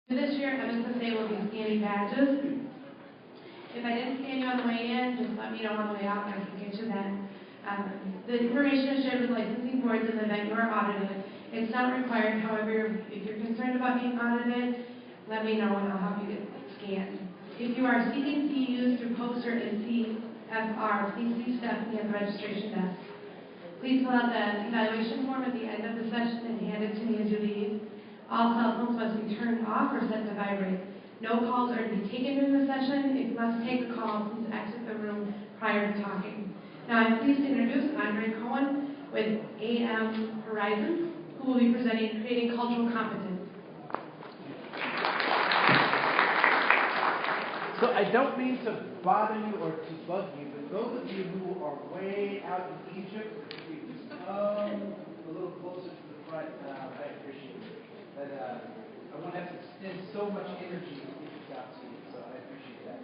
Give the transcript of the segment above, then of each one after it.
This year, MSSA will be scanning badges. If I didn't scan you on the way in, just let me know on the way out and I can get you then. The information is shared with licensing boards in the event you are audited. It's not required, however, if you're concerned about being audited, let me know and I'll help you get scanned. If you are seeking CUs through poster and CFR, please see Stephanie at the registration desk. Please fill out the evaluation form at the end of the session and hand it to me as you leave. All cell phones must be turned off or set to vibrate. No calls are to be taken during the session. If you must take a call, please exit the room prior to talking. Now I'm pleased to introduce Andre Koen with AM Horizons, who will be presenting Creating Cultural Competence. So I don't mean to bother you or to bug you, but those of you who are way out in Egypt, if you just come a little closer to the front, I appreciate it. But I won't have to extend so much energy to get this out to you, so I appreciate that.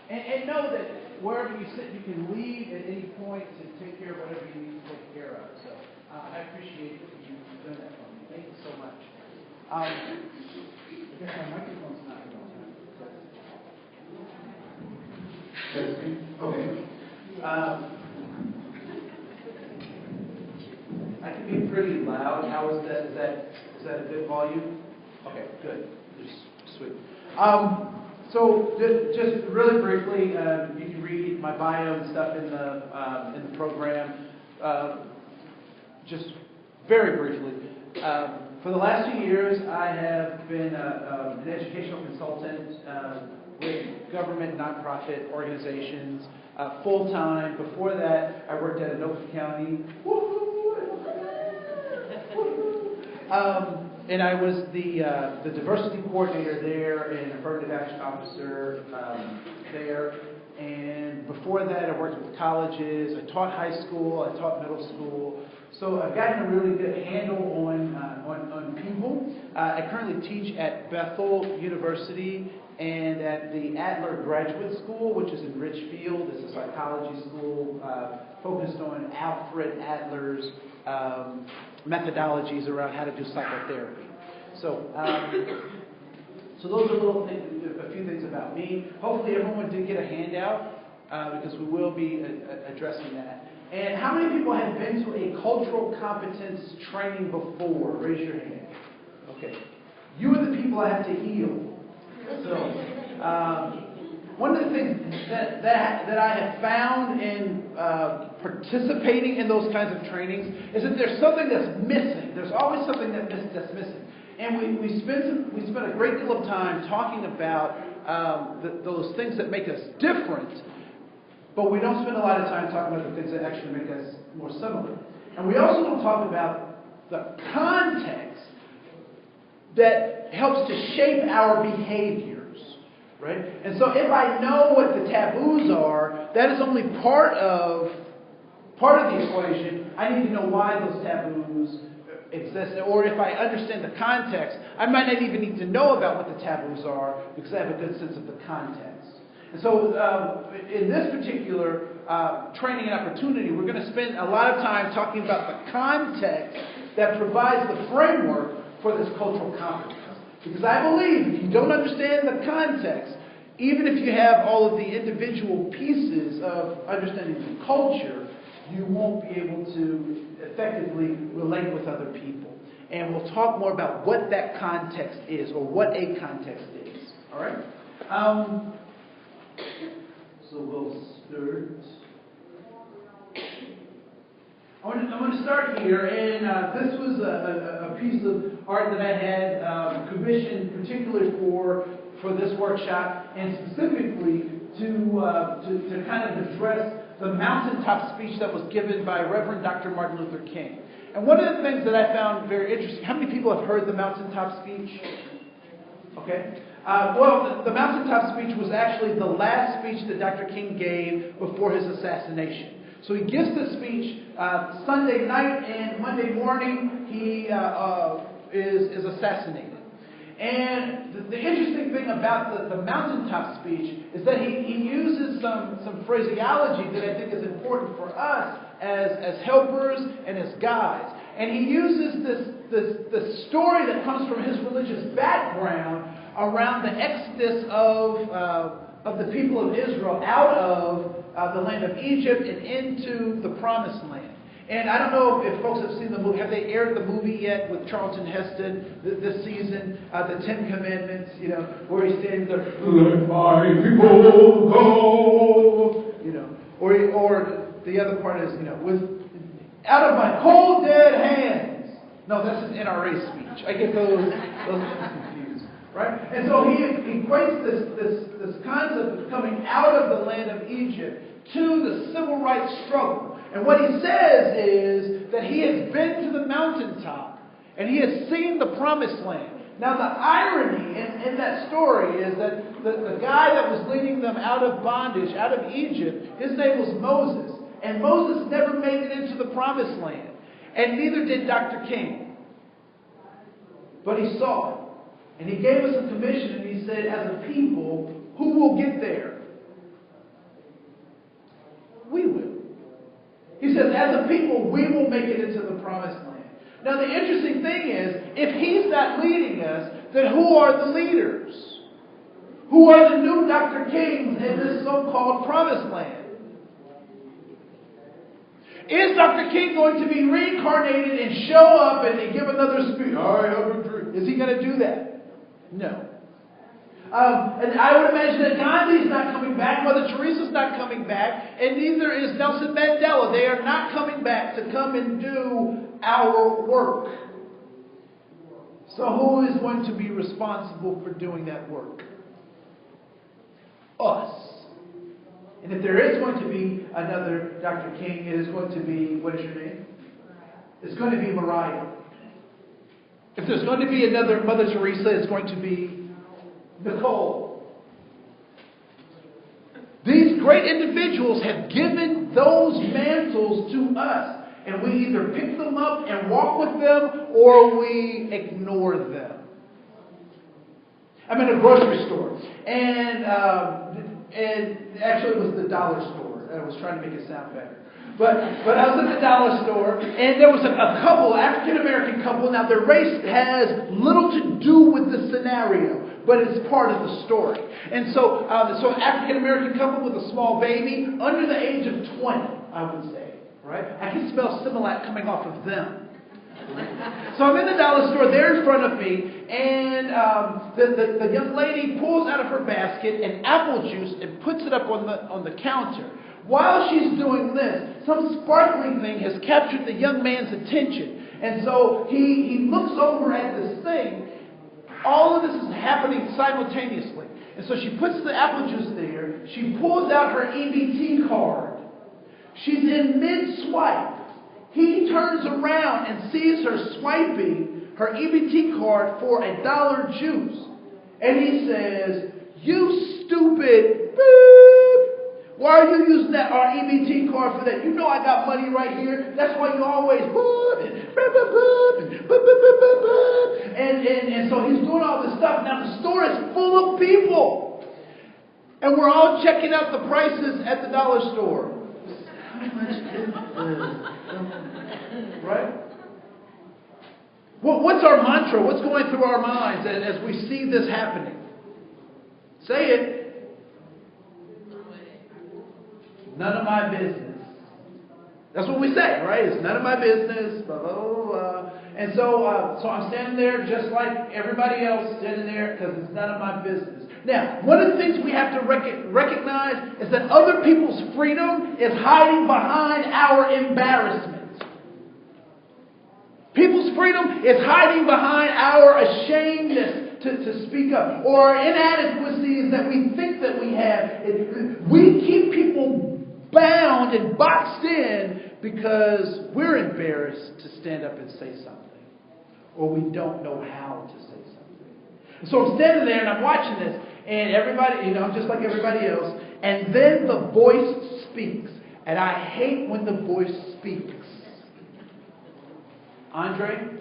And know that wherever you sit, you can leave at any point to take care of whatever you need to take care of. So I appreciate that you've done that for me. Thank you so much. I guess my microphone's not going. Okay. I can be pretty loud. How is that? Is that a good volume? Okay, good. Sweet. So just really briefly, you can read my bio and stuff in the program. Just very briefly, for the last few years, I have been an educational consultant with government nonprofit organizations full time. Before that, I worked at Anoka County. And I was the diversity coordinator there and affirmative action officer there. And before that, I worked with colleges. I taught high school. I taught middle school. So I've gotten a really good handle on people. I currently teach at Bethel University and at the Adler Graduate School, which is in Richfield. It's a psychology school focused on Alfred Adler's methodologies around how to do psychotherapy. So those are a few things about me. Hopefully everyone did get a handout because we will be addressing that. And how many people have been to a cultural competence training before? Raise your hand. Okay. You are the people I have to heal. So one of the things that I have found in participating in those kinds of trainings is that there's something that's missing. There's always something that's missing. And we spend a great deal of time talking about those things that make us different, but we don't spend a lot of time talking about the things that actually make us more similar. And we also don't talk about the context that helps to shape our behaviors, right? And so if I know what the taboos are, that is only part of the equation. I need to know why those taboos exist. Or if I understand the context, I might not even need to know about what the taboos are because I have a good sense of the context. And so in this particular training and opportunity, we're going to spend a lot of time talking about the context that provides the framework for this cultural competence. Because I believe if you don't understand the context, even if you have all of the individual pieces of understanding the culture, you won't be able to effectively relate with other people. And we'll talk more about what that context is or what a context is. All right? So we'll start. I'm going to start here, and this was a piece of art that I had commissioned particularly for this workshop, and specifically to kind of address the mountaintop speech that was given by Reverend Dr. Martin Luther King. And one of the things that I found very interesting, how many people have heard the mountaintop speech? Okay. Well, the mountaintop speech was actually the last speech that Dr. King gave before his assassination. So he gives the speech Sunday night, and Monday morning he is assassinated. And the interesting thing about the mountaintop speech is that he uses some phraseology that I think is important for us as helpers and as guides. And he uses the story that comes from his religious background around the exodus of the people of Israel out of the land of Egypt and into the Promised Land. And I don't know if folks have seen the movie. Have they aired the movie yet with Charlton Heston this season? The Ten Commandments, where he stands there, let my people go, or the other part is, with out of my cold dead hands. No, that's an NRA speech. I get those confused, right? And so he equates this concept of coming out of the land of Egypt to the civil rights struggle. And what he says is that he has been to the mountaintop and he has seen the Promised Land. Now the irony in that story is that the guy that was leading them out of bondage, out of Egypt, his name was Moses. And Moses never made it into the Promised Land. And neither did Dr. King. But he saw it. And he gave us a commission and he said, as a people, who will get there? We will. He says, as a people, we will make it into the Promised Land. Now, the interesting thing is, if he's not leading us, then who are the leaders? Who are the new Dr. Kings in this so-called Promised Land? Is Dr. King going to be reincarnated and show up and give another speech? I have a dream. Is he going to do that? No. And I would imagine that Gandhi's not coming back, Mother Teresa's not coming back, and neither is Nelson Mandela. They are not coming back to come and do our work. So who is going to be responsible for doing that work? Us. And if there is going to be another Dr. King, it is going to be, what is your name? It's going to be Mariah. If there's going to be another Mother Teresa, it's going to be Nicole. These great individuals have given those mantles to us. And we either pick them up and walk with them or we ignore them. I'm in a grocery store. And actually it was the dollar store. I was trying to make it sound better. But I was at the dollar store, and there was a couple, African-American couple. Now, their race has little to do with the scenario, but it's part of the story. And so an African-American couple with a small baby, under the age of 20, I would say. Right? I can smell Similac coming off of them. So I'm in the dollar store, they're in front of me, and the young lady pulls out of her basket an apple juice and puts it up on the counter. While she's doing this, some sparkling thing has captured the young man's attention. And so he looks over at this thing. All of this is happening simultaneously. And so she puts the apple juice there. She pulls out her EBT card. She's in mid-swipe. He turns around and sees her swiping her EBT card for $1 juice. And he says, "You stupid boop. Why are you using our EBT card for that? You know I got money right here. That's why you always boop and boop, boop, boop, and boop, boop, boop, boop, boop." And so he's doing all this stuff. Now the store is full of people. And we're all checking out the prices at the dollar store. How much is this? Right? What's our mantra? What's going through our minds as we see this happening? Say it. None of my business. That's what we say, right? It's none of my business, blah, blah, blah, blah. And so I'm standing there just like everybody else standing there because it's none of my business. Now, one of the things we have to recognize is that other people's freedom is hiding behind our embarrassment. People's freedom is hiding behind our ashamedness to speak up, or inadequacies that we think that we have. We keep people bound and boxed in because we're embarrassed to stand up and say something, or we don't know how to say something. So I'm standing there and I'm watching this, and everybody, I'm just like everybody else, and then the voice speaks, and I hate when the voice speaks. "Andre,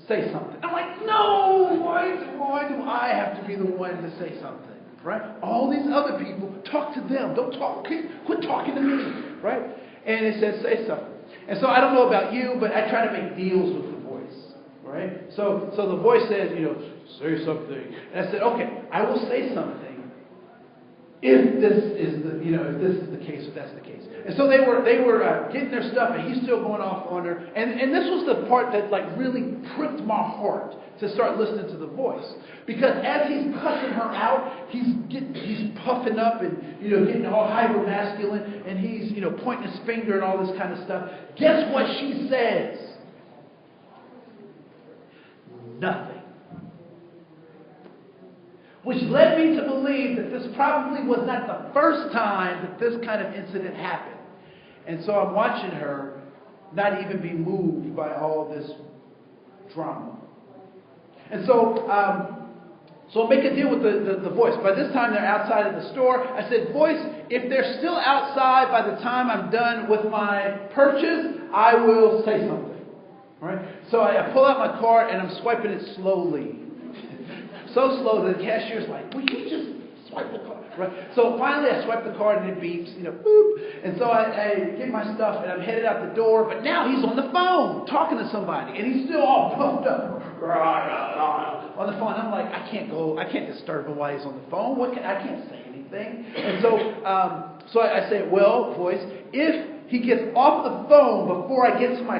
say something." I'm like, no, why do I have to be the one to say something? Right? All these other people, talk to them. Don't talk. Quit talking to me. Right? And it says, say something. And so I don't know about you, but I try to make deals with the voice. Right? So the voice says, say something. And I said, okay, I will say something if this is the case, if that's the case. And so they were getting their stuff, and he's still going off on her. And this was the part that really pricked my heart to start listening to the voice, because as he's cussing her out, he's puffing up and getting all hyper masculine, and he's pointing his finger and all this kind of stuff. Guess what she says? Nothing. Which led me to believe that this probably was not the first time that this kind of incident happened. And so I'm watching her not even be moved by all this drama. And so I'll make a deal with the voice. By this time, they're outside of the store. I said, voice, if they're still outside by the time I'm done with my purchase, I will say something. All right? So I pull out my card, and I'm swiping it slowly. So slow that the cashier's like, will you just swipe the card? Right? So finally I swipe the card and it beeps, boop. And so I get my stuff and I'm headed out the door, but now he's on the phone talking to somebody, and he's still all puffed up on the phone. I'm like, I can't disturb him while he's on the phone. I can't say anything. And so I say, well, voice, if he gets off the phone before I get to my